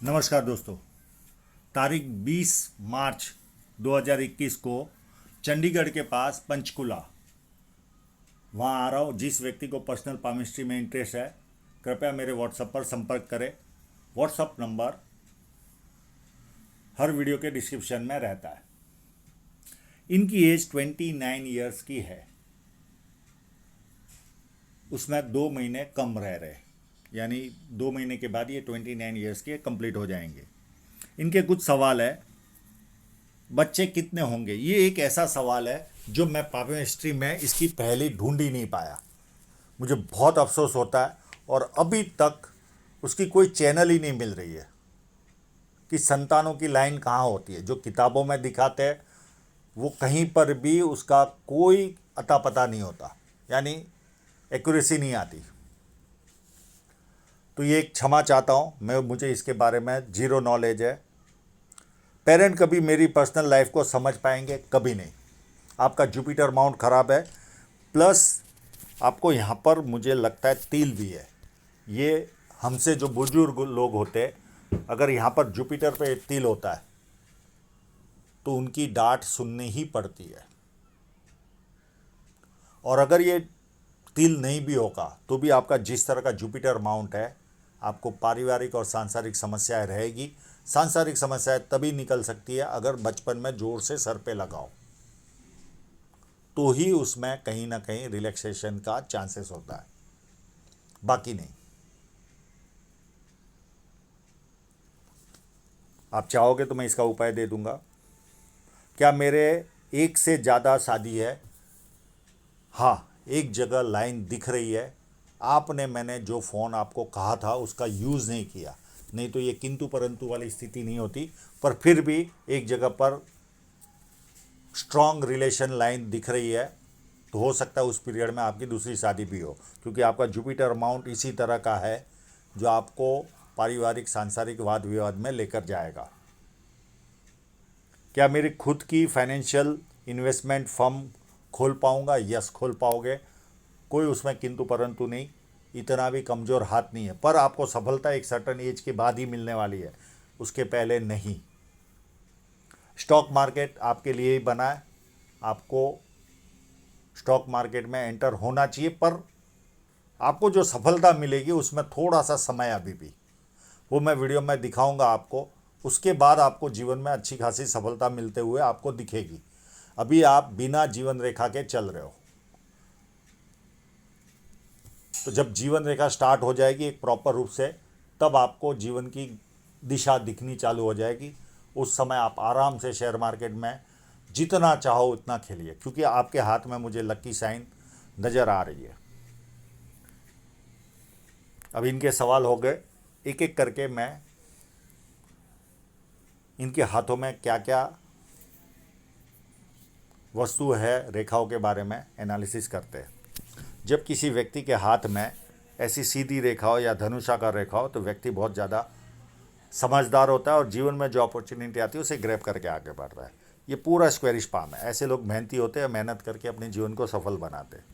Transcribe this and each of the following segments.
नमस्कार दोस्तों। तारीख 20 मार्च 2021 को चंडीगढ़ के पास पंचकुला वहाँ आ रहा हूँ। जिस व्यक्ति को पर्सनल पामिस्ट्री में इंटरेस्ट है, कृपया मेरे व्हाट्सएप पर संपर्क करें। व्हाट्सएप नंबर हर वीडियो के डिस्क्रिप्शन में रहता है। इनकी एज 29 ईयर्स की है। उसमें 2 महीने कम रह रहे, यानी 2 महीने के बाद ये 29 ईयर्स के कंप्लीट हो जाएंगे। इनके कुछ सवाल है। बच्चे कितने होंगे, ये एक ऐसा सवाल है जो मैं पापा हिस्ट्री में इसकी पहले ढूंढ ही नहीं पाया। मुझे बहुत अफसोस होता है और अभी तक उसकी कोई चैनल ही नहीं मिल रही है कि संतानों की लाइन कहाँ होती है। जो किताबों में दिखाते हैं वो कहीं पर भी उसका कोई अता पता नहीं होता, यानी एक्यूरेसी नहीं आती। तो ये एक क्षमा चाहता हूँ, मुझे इसके बारे में जीरो नॉलेज है। पेरेंट कभी मेरी पर्सनल लाइफ को समझ पाएंगे? कभी नहीं। आपका जुपिटर माउंट खराब है, प्लस आपको यहाँ पर मुझे लगता है तिल भी है। ये हमसे जो बुजुर्ग लोग होते हैं, अगर यहाँ पर जुपिटर पे तिल होता है तो उनकी डांट सुननी ही पड़ती है। और अगर ये तिल नहीं भी होगा तो भी आपका जिस तरह का जुपिटर माउंट है, आपको पारिवारिक और सांसारिक समस्याएं रहेगी। सांसारिक समस्याएं तभी निकल सकती है अगर बचपन में जोर से सर पे लगाओ, तो ही उसमें कहीं ना कहीं रिलैक्सेशन का चांसेस होता है, बाकी नहीं। आप चाहोगे तो मैं इसका उपाय दे दूंगा। क्या मेरे एक से ज़्यादा शादी है? हाँ, एक जगह लाइन दिख रही है। आपने मैंने जो फ़ोन आपको कहा था उसका यूज़ नहीं किया, नहीं तो ये किंतु परंतु वाली स्थिति नहीं होती। पर फिर भी एक जगह पर स्ट्रॉन्ग रिलेशन लाइन दिख रही है, तो हो सकता है उस पीरियड में आपकी दूसरी शादी भी हो, क्योंकि आपका जुपिटर माउंट इसी तरह का है जो आपको पारिवारिक सांसारिक वाद विवाद में लेकर जाएगा। क्या मेरी खुद की फाइनेंशियल इन्वेस्टमेंट फर्म खोल पाऊंगा? यस, खोल पाओगे। कोई उसमें किंतु परंतु नहीं, इतना भी कमज़ोर हाथ नहीं है। पर आपको सफलता एक सर्टन एज के बाद ही मिलने वाली है, उसके पहले नहीं। स्टॉक मार्केट आपके लिए ही बना है, आपको स्टॉक मार्केट में एंटर होना चाहिए। पर आपको जो सफलता मिलेगी उसमें थोड़ा सा समय अभी भी, वो मैं वीडियो में दिखाऊंगा आपको। उसके बाद आपको जीवन में अच्छी खासी सफलता मिलते हुए आपको दिखेगी। अभी आप बिना जीवन रेखा के चल रहे हो, तो जब जीवन रेखा स्टार्ट हो जाएगी एक प्रॉपर रूप से, तब आपको जीवन की दिशा दिखनी चालू हो जाएगी। उस समय आप आराम से शेयर मार्केट में जितना चाहो उतना खेलिए, क्योंकि आपके हाथ में मुझे लकी साइन नज़र आ रही है। अब इनके सवाल हो गए, एक एक करके मैं इनके हाथों में क्या क्या वस्तु है रेखाओं के बारे में एनालिसिस करते हैं। जब किसी व्यक्ति के हाथ में ऐसी सीधी रेखा हो या धनुषाकार रेखा हो तो व्यक्ति बहुत ज़्यादा समझदार होता है और जीवन में जो अपॉर्चुनिटी आती है उसे ग्रैब करके आगे बढ़ रहा है। ये पूरा स्क्वेरिश पाम है। ऐसे लोग मेहनती होते हैं, मेहनत करके अपने जीवन को सफल बनाते हैं।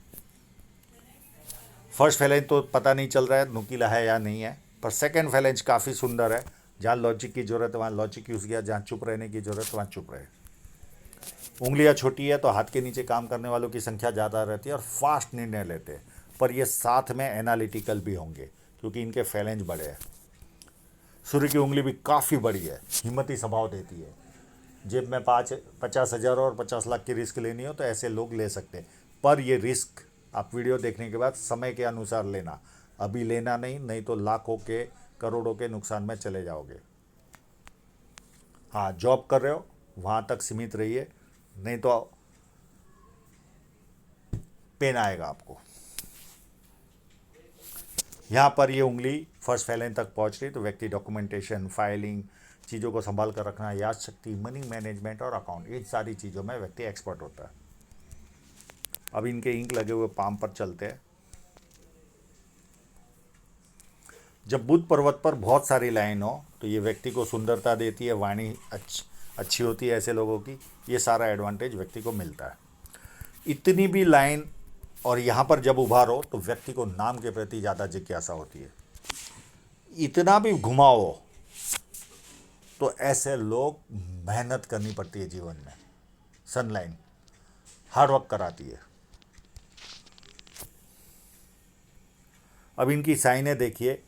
फर्स्ट फैलेंज तो पता नहीं चल रहा है नुकीला है या नहीं है, पर सेकंड फैलेंज काफ़ी सुंदर है। जहाँ लॉजिक की ज़रूरत है वहाँ लॉजिक यूज़ किया, जहाँ चुप रहने की ज़रूरत है वहाँ चुप रहे। उंगलियाँ छोटी है तो हाथ के नीचे काम करने वालों की संख्या ज़्यादा रहती है और फास्ट निर्णय लेते हैं, पर ये साथ में एनालिटिकल भी होंगे क्योंकि इनके फैलेंज बड़े हैं। सूर्य की उंगली भी काफ़ी बड़ी है, हिम्मती स्वभाव देती है। जेब में 50,000 और 50 लाख की रिस्क लेनी हो तो ऐसे लोग ले सकते हैं, पर ये रिस्क आप वीडियो देखने के बाद समय के अनुसार लेना, अभी लेना नहीं, नहीं तो लाखों के करोड़ों के नुकसान में चले जाओगे। हाँ, जॉब कर रहे हो वहाँ तक सीमित रहिए, नहीं तो पेन आएगा आपको। यहाँ पर ये उंगली फर्स्ट फैलेंज तक पहुँच रही तो व्यक्ति डॉक्यूमेंटेशन, फाइलिंग, चीज़ों को संभाल कर रखना, याद शक्ति, मनी मैनेजमेंट और अकाउंट, इन सारी चीज़ों में व्यक्ति एक्सपर्ट होता है। अब इनके इंक लगे हुए पाम पर चलते हैं। जब बुध पर्वत पर बहुत सारी लाइन हो तो ये व्यक्ति को सुंदरता देती है, वाणी अच्छी होती है ऐसे लोगों की, ये सारा एडवांटेज व्यक्ति को मिलता है। इतनी भी लाइन और यहाँ पर जब उभारो तो व्यक्ति को नाम के प्रति ज़्यादा जिज्ञासा होती है। इतना भी घुमाओ तो ऐसे लोग मेहनत करनी पड़ती है जीवन में। सनलाइन हार्ड वर्क कराती है। अब इनकी साइनें देखिए,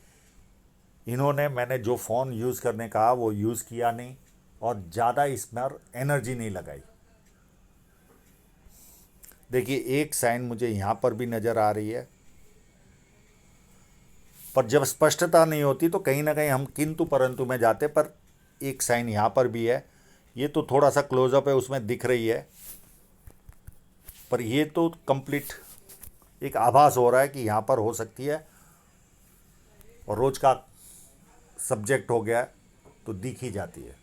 इन्होंने मैंने जो फ़ोन यूज़ करने कहा वो यूज़ किया नहीं और ज़्यादा इसमें एनर्जी नहीं लगाई। देखिए एक साइन मुझे यहाँ पर भी नज़र आ रही है, पर जब स्पष्टता नहीं होती तो कहीं ना कहीं हम किंतु परंतु में जाते। पर एक साइन यहाँ पर भी है, ये तो थोड़ा सा क्लोजअप है उसमें दिख रही है, पर ये तो कंप्लीट एक आभास हो रहा है कि यहाँ पर हो सकती है और रोज का सब्जेक्ट हो गया तो दिख ही जाती है।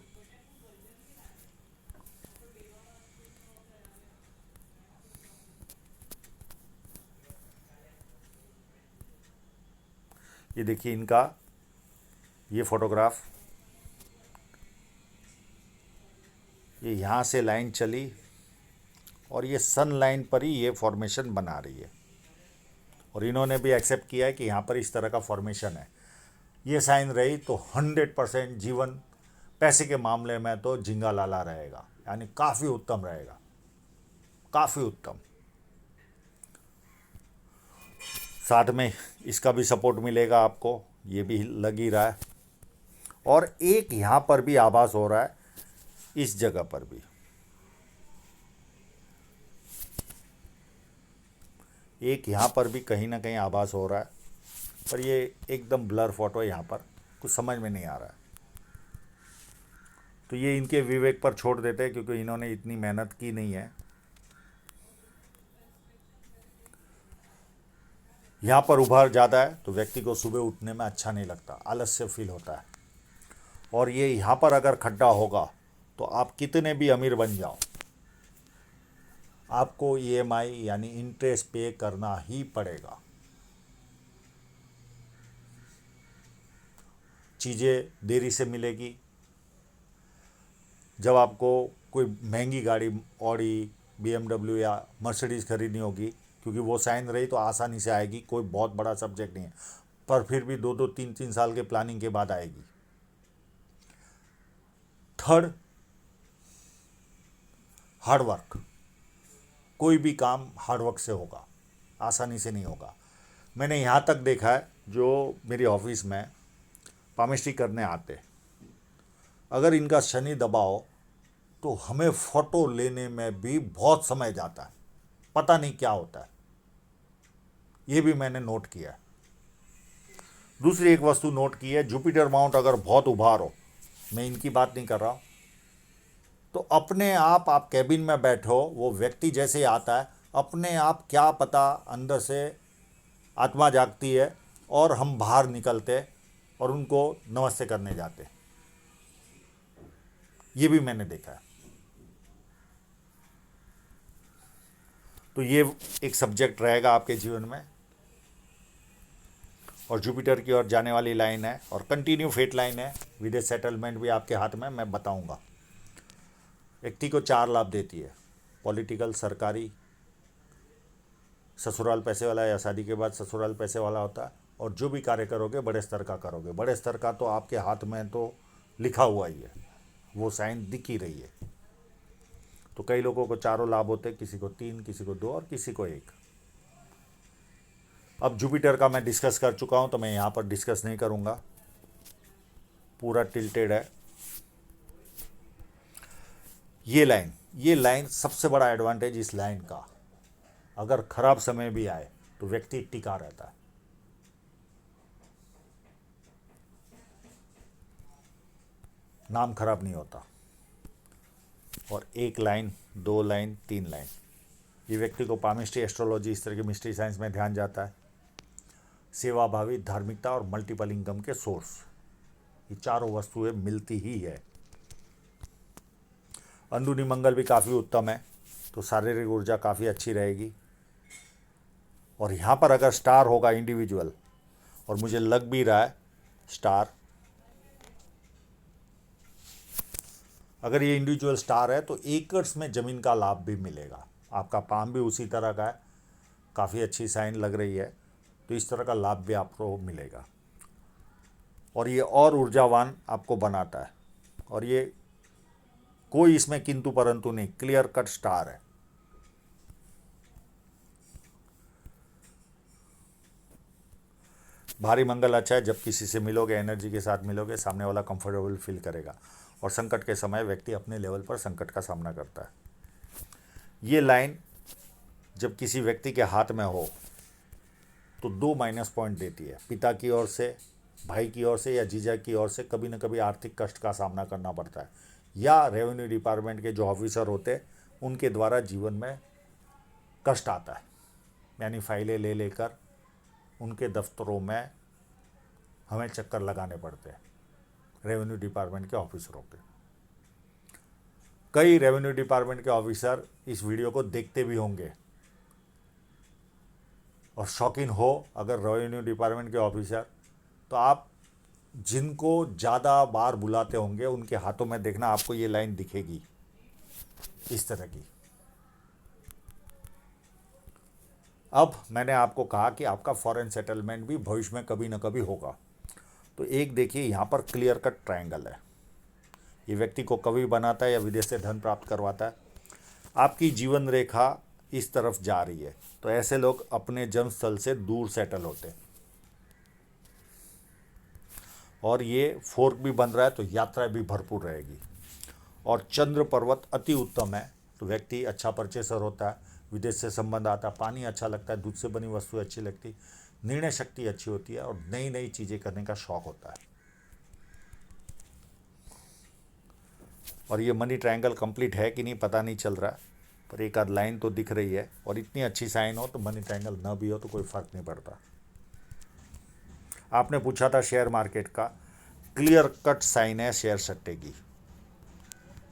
ये देखिए इनका ये फोटोग्राफ, ये यहाँ से लाइन चली और ये सन लाइन पर ही ये फॉर्मेशन बना रही है और इन्होंने भी एक्सेप्ट किया है कि यहाँ पर इस तरह का फॉर्मेशन है। ये साइन रही तो 100% जीवन पैसे के मामले में तो झिंगा लाला रहेगा, यानी काफ़ी उत्तम रहेगा, काफ़ी उत्तम। साथ में इसका भी सपोर्ट मिलेगा आपको, ये भी लग ही रहा है। और एक यहाँ पर भी आभास हो रहा है, इस जगह पर भी एक यहाँ पर भी कहीं ना कहीं आभास हो रहा है, पर ये एकदम ब्लर फोटो है, यहाँ पर कुछ समझ में नहीं आ रहा है। तो ये इनके विवेक पर छोड़ देते हैं क्योंकि इन्होंने इतनी मेहनत की नहीं है। यहाँ पर उभार ज़्यादा है तो व्यक्ति को सुबह उठने में अच्छा नहीं लगता, आलस्य फील होता है। और ये यहाँ पर अगर खड्डा होगा तो आप कितने भी अमीर बन जाओ, आपको ईएमआई यानी इंटरेस्ट पे करना ही पड़ेगा। चीज़ें देरी से मिलेगी। जब आपको कोई महंगी गाड़ी ऑडी, बीएमडब्ल्यू या मर्सिडीज़ खरीदनी होगी, क्योंकि वो साइन रही तो आसानी से आएगी, कोई बहुत बड़ा सब्जेक्ट नहीं है, पर फिर भी 2-2 3-3 साल के प्लानिंग के बाद आएगी। Third, hard work. कोई भी काम हार्ड वर्क से होगा, आसानी से नहीं होगा। मैंने यहाँ तक देखा है, जो मेरी ऑफिस में पामिस्ट्री करने आते, अगर इनका शनि दबाओ तो हमें फ़ोटो लेने में भी बहुत समय जाता है, पता नहीं क्या होता है। ये भी मैंने नोट किया है। दूसरी एक वस्तु नोट की है, जुपिटर माउंट अगर बहुत उभार हो, मैं इनकी बात नहीं कर रहा हूँ, तो अपने आप कैबिन में बैठो, वो व्यक्ति जैसे ही आता है अपने आप क्या पता अंदर से आत्मा जागती है और हम बाहर निकलते और उनको नमस्ते करने जाते। ये भी मैंने देखा है। तो ये एक सब्जेक्ट रहेगा आपके जीवन में। और जुपिटर की ओर जाने वाली लाइन है और कंटिन्यू फेट लाइन है। विदेश सेटलमेंट भी आपके हाथ में, मैं बताऊंगा। व्यक्ति को 4 लाभ देती है, पॉलिटिकल, सरकारी, ससुराल पैसे वाला या शादी के बाद ससुराल पैसे वाला होता है। और जो भी कार्य करोगे बड़े स्तर का करोगे। बड़े स्तर का तो आपके हाथ में तो लिखा हुआ ही है, वो साइन दिख ही रही है। तो कई लोगों को चारों लाभ होते, किसी को 3, किसी को 2 और किसी को 1। अब जुपिटर का मैं डिस्कस कर चुका हूं तो मैं यहाँ पर डिस्कस नहीं करूँगा, पूरा टिल्टेड है। ये लाइन सबसे बड़ा एडवांटेज इस लाइन का, अगर खराब समय भी आए तो व्यक्ति टिका रहता है। नाम खराब नहीं होता। और 1 लाइन, 2 लाइन, 3 लाइन, ये व्यक्ति को पामिस्ट्री, एस्ट्रोलॉजी, इस तरह की मिस्ट्री साइंस में ध्यान जाता है। सेवाभावी, धार्मिकता और मल्टीपल इनकम के सोर्स, ये चारों वस्तुएं मिलती ही है। अंदरूनी मंगल भी काफ़ी उत्तम है, तो शारीरिक ऊर्जा काफ़ी अच्छी रहेगी। और यहाँ पर अगर स्टार होगा इंडिविजुअल, और मुझे लग भी रहा है स्टार, अगर ये इंडिविजुअल स्टार है तो एकर्स में ज़मीन का लाभ भी मिलेगा। आपका पाम भी उसी तरह का है, काफ़ी अच्छी साइन लग रही है, तो इस तरह का लाभ भी आपको मिलेगा। और ये और ऊर्जावान आपको बनाता है और ये कोई इसमें किंतु परंतु नहीं, क्लियर कट स्टार है। भारी मंगल अच्छा है, जब किसी से मिलोगे, एनर्जी के साथ मिलोगे, सामने वाला कंफर्टेबल फील करेगा। और संकट के समय व्यक्ति अपने लेवल पर संकट का सामना करता है। ये लाइन जब किसी व्यक्ति के हाथ में हो तो 2 माइनस पॉइंट देती है। पिता की ओर से, भाई की ओर से या जीजा की ओर से कभी न कभी आर्थिक कष्ट का सामना करना पड़ता है, या रेवेन्यू डिपार्टमेंट के जो ऑफिसर होते हैं उनके द्वारा जीवन में कष्ट आता है, यानी फाइलें ले लेकर उनके दफ्तरों में हमें चक्कर लगाने पड़ते हैं, रेवेन्यू डिपार्टमेंट के ऑफिसरों के। कई रेवेन्यू डिपार्टमेंट के ऑफिसर इस वीडियो को देखते भी होंगे, और शौकीन हो अगर रेवेन्यू डिपार्टमेंट के ऑफिसर, तो आप जिनको ज़्यादा बार बुलाते होंगे उनके हाथों में देखना आपको ये लाइन दिखेगी इस तरह की। अब मैंने आपको कहा कि आपका फॉरेन सेटलमेंट भी भविष्य में कभी ना कभी होगा। तो एक देखिए यहाँ पर क्लियर कट ट्रायंगल है, ये व्यक्ति को कवि बनाता है या विदेश से धन प्राप्त करवाता है। आपकी जीवन रेखा इस तरफ जा रही है, तो ऐसे लोग अपने जन्म स्थल से दूर सेटल होते हैं। और ये फोर्क भी बन रहा है, तो यात्रा भी भरपूर रहेगी। और चंद्र पर्वत अति उत्तम है, तो व्यक्ति अच्छा परचेसर होता है, विदेश से संबंध आता है, पानी अच्छा लगता है, दूध से बनी वस्तु अच्छी लगती, निर्णय शक्ति अच्छी होती है, और नई नई चीज़ें करने का शौक होता है। और ये मनी ट्रायंगल कंप्लीट है कि नहीं पता नहीं चल रहा, पर एक आध लाइन तो दिख रही है। और इतनी अच्छी साइन हो तो मनी ट्रायंगल ना भी हो तो कोई फ़र्क नहीं पड़ता। आपने पूछा था शेयर मार्केट का, क्लियर कट साइन है शेयर सट्टे की।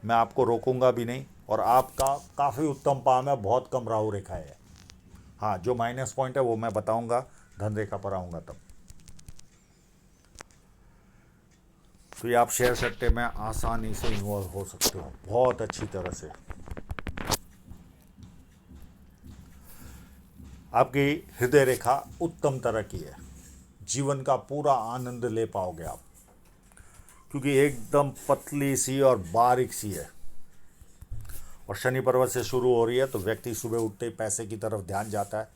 मैं आपको रोकूंगा भी नहीं, और आपका काफ़ी उत्तम पाम है, बहुत कम राहु रेखा है। हाँ, जो माइनस पॉइंट है वो मैं बताऊंगा, धन रेखा पर आऊँगा तब। तो ये आप शेयर सट्टे में आसानी से इन्वॉल्व हो सकते हो, बहुत अच्छी तरह से। आपकी हृदय रेखा उत्तम तरह की है, जीवन का पूरा आनंद ले पाओगे आप, क्योंकि एकदम पतली सी और बारीक सी है। और शनि पर्वत से शुरू हो रही है, तो व्यक्ति सुबह उठते ही पैसे की तरफ ध्यान जाता है,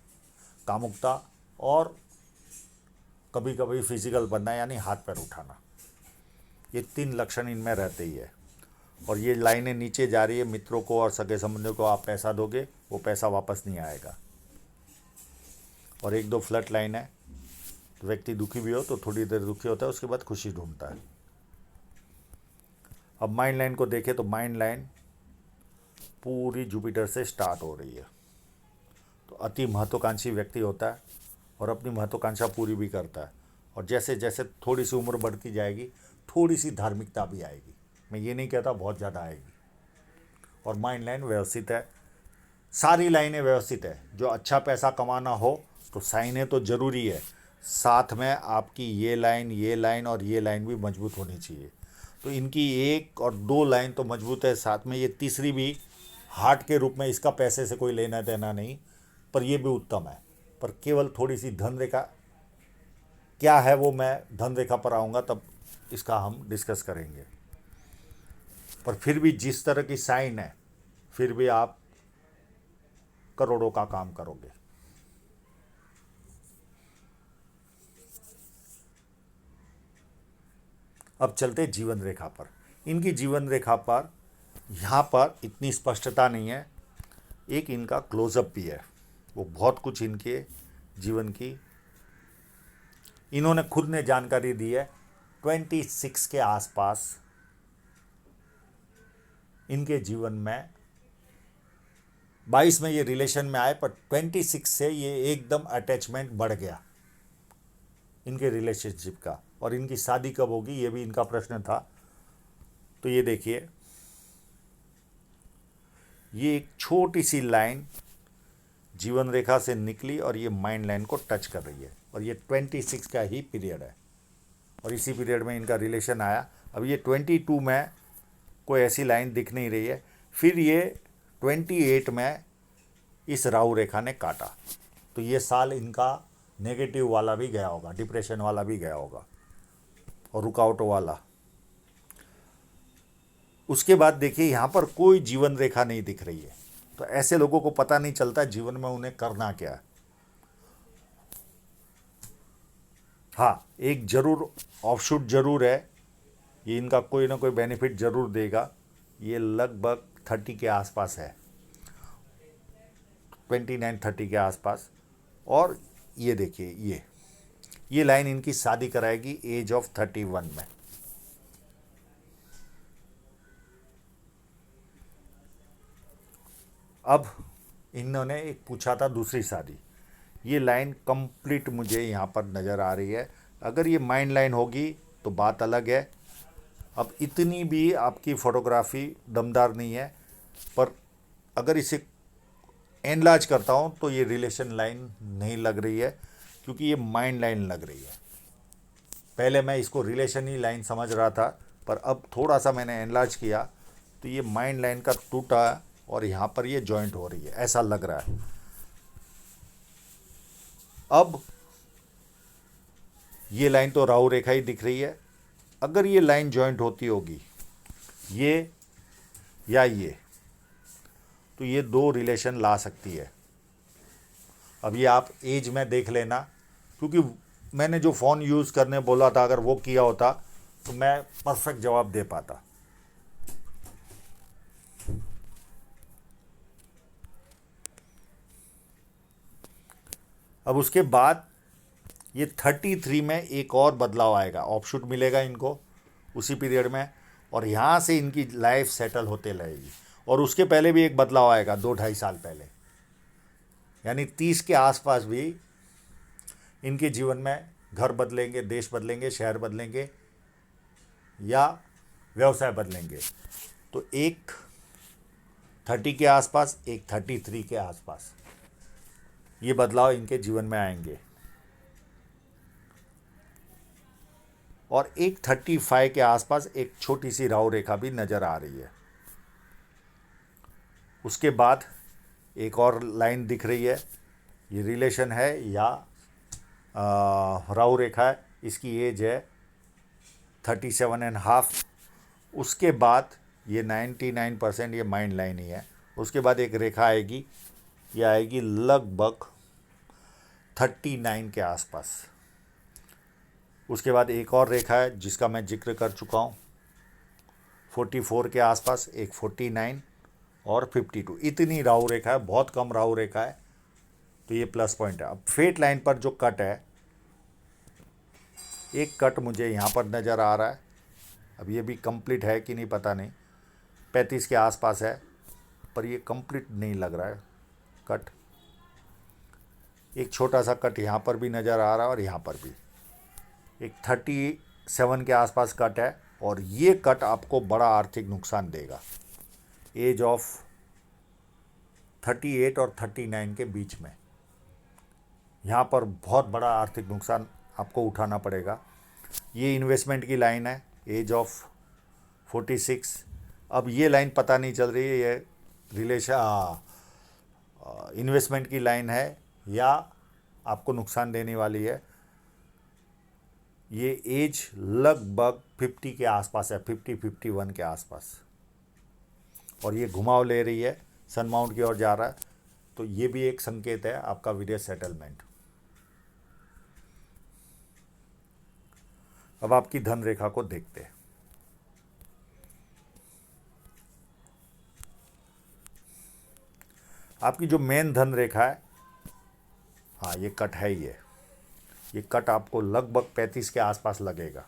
कामुकता, और कभी कभी फिजिकल बनना यानी हाथ पैर उठाना, ये 3 लक्षण इनमें रहते ही है। और ये लाइनें नीचे जा रही है, मित्रों को और सगे संबंधियों को आप पैसा दोगे, वो पैसा वापस नहीं आएगा। और 1-2 फ्लट लाइन है, तो व्यक्ति दुखी भी हो तो थोड़ी देर दुखी होता है, उसके बाद खुशी ढूंढता है। अब माइंड लाइन को देखें, तो माइंड लाइन पूरी जुपिटर से स्टार्ट हो रही है, तो अति महत्वाकांक्षी व्यक्ति होता है और अपनी महत्वाकांक्षा पूरी भी करता है। और जैसे जैसे थोड़ी सी उम्र बढ़ती जाएगी, थोड़ी सी धार्मिकता भी आएगी, मैं ये नहीं कहता बहुत ज़्यादा आएगी। और माइंड लाइन व्यवस्थित है, सारी लाइनें व्यवस्थित है। जो अच्छा पैसा कमाना हो तो साइनें तो ज़रूरी है, साथ में आपकी ये लाइन और ये लाइन भी मजबूत होनी चाहिए। तो इनकी 1 और 2 लाइन तो मजबूत है, साथ में ये तीसरी भी हार्ट के रूप में, इसका पैसे से कोई लेना देना नहीं, पर ये भी उत्तम है। पर केवल थोड़ी सी धन रेखा क्या है, वो मैं धन रेखा पर आऊँगा तब इसका हम डिस्कस करेंगे। पर फिर भी जिस तरह की साइन है, फिर भी आप करोड़ों का काम करोगे। अब चलते जीवन रेखा पर। इनकी जीवन रेखा पर यहाँ पर इतनी स्पष्टता नहीं है, एक इनका क्लोजअप भी है, वो बहुत कुछ इनके जीवन की इन्होंने खुद ने जानकारी दी है। 26 के आसपास इनके जीवन में, 22 में ये रिलेशन में आए, पर 26 से ये एकदम अटैचमेंट बढ़ गया इनके रिलेशनशिप का। और इनकी शादी कब होगी ये भी इनका प्रश्न था। तो ये देखिए, ये एक छोटी सी लाइन जीवन रेखा से निकली और ये माइंड लाइन को टच कर रही है, और ये 26 का ही पीरियड है, और इसी पीरियड में इनका रिलेशन आया। अब ये 22 में कोई ऐसी लाइन दिख नहीं रही है, फिर ये 28 में इस राहु रेखा ने काटा, तो ये साल इनका नेगेटिव वाला भी गया होगा, डिप्रेशन वाला भी गया होगा, और रुकावटों वाला। उसके बाद देखिए यहाँ पर कोई जीवन रेखा नहीं दिख रही है, तो ऐसे लोगों को पता नहीं चलता जीवन में उन्हें करना क्या है। हाँ, एक जरूर ऑफशूट जरूर है, ये इनका कोई ना कोई बेनिफिट जरूर देगा। ये लगभग 30 के आसपास है, 29-30 के आसपास। और ये देखिए, ये लाइन इनकी शादी कराएगी एज ऑफ 31 में। अब इन्होंने एक पूछा था दूसरी शादी, ये लाइन कंप्लीट मुझे यहाँ पर नज़र आ रही है। अगर ये माइंड लाइन होगी तो बात अलग है। अब इतनी भी आपकी फोटोग्राफी दमदार नहीं है, पर अगर इसे एनलार्ज करता हूँ तो ये रिलेशन लाइन नहीं लग रही है, क्योंकि ये माइंड लाइन लग रही है। पहले मैं इसको रिलेशन ही लाइन समझ रहा था, पर अब थोड़ा सा मैंने एनलार्ज किया तो ये माइंड लाइन का टूटा और यहाँ पर ये जॉइंट हो रही है, ऐसा लग रहा है। अब ये लाइन तो राहु रेखा ही दिख रही है। अगर ये लाइन जॉइंट होती होगी ये या ये, तो ये दो रिलेशन ला सकती है। अब ये आप एज में देख लेना, क्योंकि मैंने जो फ़ोन यूज़ करने बोला था अगर वो किया होता तो मैं परफेक्ट जवाब दे पाता। अब उसके बाद ये 33 में एक और बदलाव आएगा, ऑफशूट मिलेगा इनको उसी पीरियड में, और यहाँ से इनकी लाइफ सेटल होते रहेगी। और उसके पहले भी एक बदलाव आएगा 2-2.5 साल पहले, यानी 30 के आसपास भी इनके जीवन में घर बदलेंगे, देश बदलेंगे, शहर बदलेंगे या व्यवसाय बदलेंगे। तो एक 30 के आसपास, एक 33 के आसपास ये बदलाव इनके जीवन में आएंगे। और एक 35 के आसपास एक छोटी सी राहु रेखा भी नज़र आ रही है। उसके बाद एक और लाइन दिख रही है, ये रिलेशन है या राहु रेखा है, इसकी एज है 37.5। उसके बाद ये 99% ये माइंड लाइन ही है। उसके बाद एक रेखा आएगी, ये आएगी लगभग 39 के आसपास। उसके बाद एक और रेखा है जिसका मैं जिक्र कर चुका हूँ, 44 के आसपास, एक 49 और 52। इतनी राहु रेखा है, बहुत कम राहु रेखा है, तो ये प्लस पॉइंट है। अब फेट लाइन पर जो कट है, एक कट मुझे यहाँ पर नज़र आ रहा है। अब ये भी कंप्लीट है कि नहीं पता नहीं, 35 के आसपास है, पर ये कंप्लीट नहीं लग रहा है कट। एक छोटा सा कट यहाँ पर भी नज़र आ रहा है और यहाँ पर भी एक 37 के आसपास कट है, और ये कट आपको बड़ा आर्थिक नुकसान देगा एज ऑफ 38 और 39 के बीच में। यहाँ पर बहुत बड़ा आर्थिक नुकसान आपको उठाना पड़ेगा। ये इन्वेस्टमेंट की लाइन है, एज ऑफ 46। अब ये लाइन पता नहीं चल रही है, ये रिलेशन इन्वेस्टमेंट की लाइन है या आपको नुकसान देने वाली है। ये एज लगभग 50 के आसपास है, 50-51 के आसपास, और ये घुमाव ले रही है, सन माउंट की ओर जा रहा है, तो ये भी एक संकेत है आपका विदेश सेटलमेंट। अब आपकी धन रेखा को देखते हैं। आपकी जो मेन धन रेखा है, हाँ ये कट है, ये कट आपको लगभग 35 के आसपास लगेगा,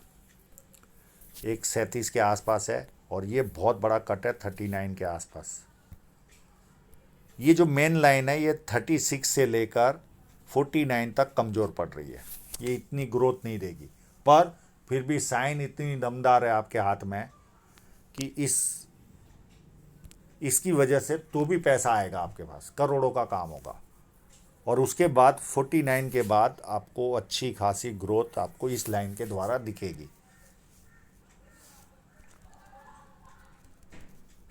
एक 37 के आसपास है, और ये बहुत बड़ा कट है 39 के आसपास। ये जो मेन लाइन है ये 36 से लेकर 49 तक कमज़ोर पड़ रही है, ये इतनी ग्रोथ नहीं देगी, पर फिर भी साइन इतनी दमदार है आपके हाथ में कि इसकी वजह से तो भी पैसा आएगा आपके पास, करोड़ों का काम होगा। और उसके बाद 49 के बाद आपको अच्छी खासी ग्रोथ आपको इस लाइन के द्वारा दिखेगी।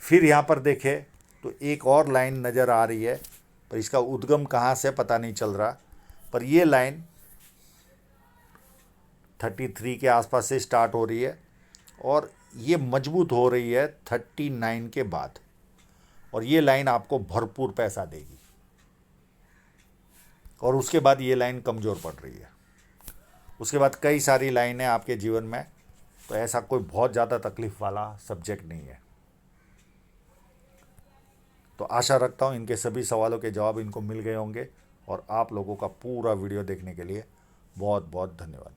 फिर यहाँ पर देखें तो एक और लाइन नज़र आ रही है, पर इसका उद्गम कहाँ से पता नहीं चल रहा, पर ये लाइन 33 के आसपास से स्टार्ट हो रही है और ये मजबूत हो रही है 39 के बाद, और ये लाइन आपको भरपूर पैसा देगी। और उसके बाद ये लाइन कमज़ोर पड़ रही है, उसके बाद कई सारी लाइनें आपके जीवन में, तो ऐसा कोई बहुत ज़्यादा तकलीफ़ वाला सब्जेक्ट नहीं है। तो आशा रखता हूँ इनके सभी सवालों के जवाब इनको मिल गए होंगे, और आप लोगों का पूरा वीडियो देखने के लिए बहुत बहुत धन्यवाद।